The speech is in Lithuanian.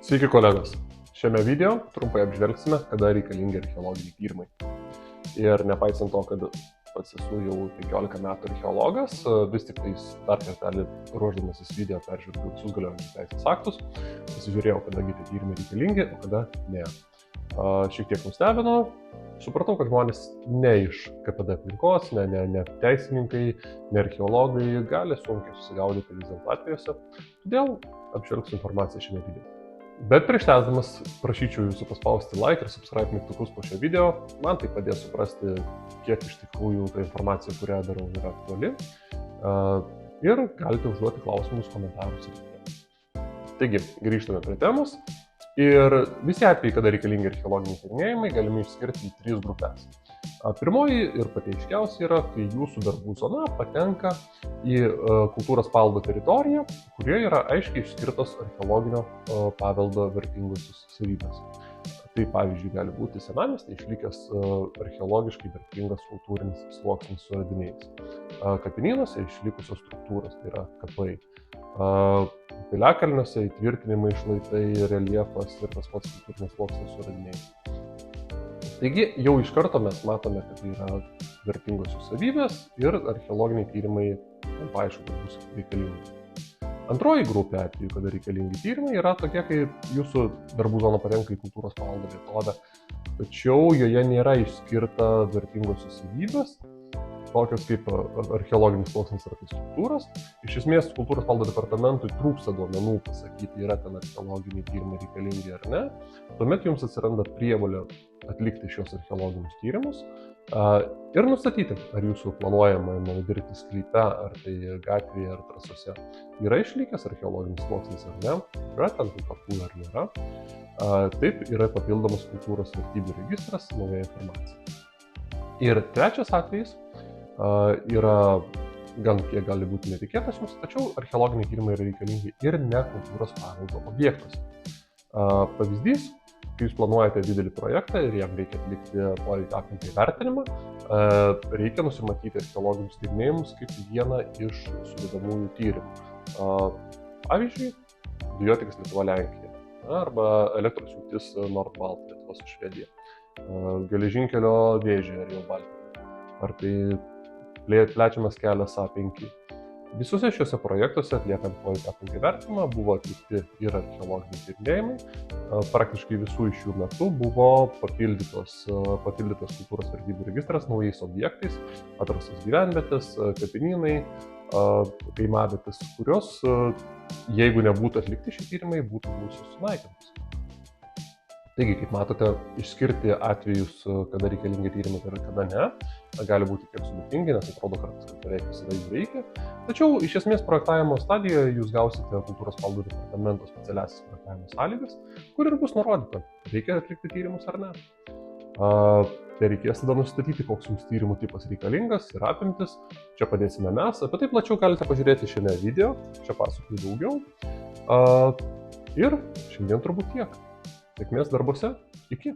Sveiki kolegos! Šiame video trumpai apžvelgsime, kada reikalingi archeologiniai tyrimai. Ir nepaisant to, kad pats esu jau 15 metų archeologas, vis tik tais dar kartelį ruošdamasis video peržiūrėjau visus galiojančius teisės aktus, pasižiūrėjau, kadagi tie tyrimai reikalingi, o kada ne. Šiek tiek nustebino, supratau, kad žmonės ne iš KPD aplinkos, ne teisininkai, ne archeologai gali sunkiai susigaudyti vis dėlto atvejuose, todėl apžvelgsiu informaciją šiame video. Bet prieš tęsdamas prašyčiau jūsų paspausti like ir subscribe mygtukus po šio video, man tai padės suprasti, kiek iš tikrųjų ta informacija, kurią darau, yra aktuali, ir galite užduoti klausimus komentarus. Taigi, grįžtame prie temos. Ir visi atvejai, kada reikalingi archeologiniai tyrinėjimai, galime išskirti į 3 grupės. Pirmoji ir pati aiškiausia yra, kai jūsų darbų zona patenka į kultūros paveldo teritoriją, kurioje yra aiškiai išskirtos archeologinio paveldo vertingosios savybės. Tai pavyzdžiui gali būti senamiestyje išlikęs archeologiškai vertingas kultūrinis sluoksnis su radiniais. Kapinynuose išlikusios struktūros, tai yra kapai. Piliakalniuose įtvirtinimai, šlaitai, reljefas ir tas pats kultūrinis sluoksnis su radiniais. Taigi jau iš karto mes matome, kad tai yra vertingosios savybės ir archeologiniai tyrimai aišku, kad bus reikalingi. Antroji grupė atvejų, kada reikalingi tyrimai, yra tokie, kai jūsų darbų zona patenka į kultūros paveldo vietovę, tačiau joje nėra išskirta vertingosios savybės, tokios kaip archeologinis sluoksnis ar tai struktūros. Iš esmės, kultūros paveldo departamentui trūksta duomenų pasakyti, yra ten archeologiniai tyrimai reikalingi ar ne. Tuomet jums atsiranda prievolė atlikti šios archeologinius tyrimus ir nustatyti, ar jūsų planuojama dirbti sklype, ar tai gatvėje, ar trasose yra išlikęs archeologinis sluoksnis ar ne, yra ten tų kapų ar nėra. Taip yra papildomas kultūros vertybių registras, nauja informacija. Ir trečias atvejis yra gan kiek gali būti netikėtas jums, tačiau archeologiniai tyrimai yra reikalingi ir ne kultūros paveldo objektuose. Pavyzdys, kai jūs planuojate didelį projektą ir jam reikia atlikti poveikio aplinkai vertinimą, reikia nusimatyti archeologinius tyrinėjimus kaip vieną iš sudedamųjų tyrimų. Pavyzdžiui, dujotiekis Lietuva-Lenkija arba elektros jungtis Nord-Balt Lietuva su Švedija, geležinkelio Vėžė Rail Baltica, ar tai plečiamas kelias A5. Visuose šiuose projektuose atliekant poveikio aplinkai vertinimą buvo atlikti ir archeologiniai tyrinėjimai. Praktiškai visų iš jų metu buvo papildytas kultūros vertybių registras naujais objektais, atrastos gyvenvietės, kapinynai, kaimavietės, kurios, jeigu nebūtų atlikti šie tyrimai, būtų buvusios sunaikintos. Taigi, kaip matote, išskirti atvejus, kada reikalingi tyrimai ir kada ne, gali būti kiek sudėtingi, nes atrodo kartais, kad beveik visada jų reikia. Tačiau iš esmės projektavimo stadijoje jūs gausite kultūros paveldo departamento specialiąsias projektavimo sąlygas, kur ir bus nurodyta, reikia atlikti tyrimus ar ne. Tai reikės tada nustatyti, koks jums tyrimų tipas reikalingas ir apimtis. Čia padėsime mes. Apie tai plačiau galite pažiūrėti šiame video, čia pasakoju daugiau. Ir šiandien turbūt tiek. Sėkmės darbuose. Iki.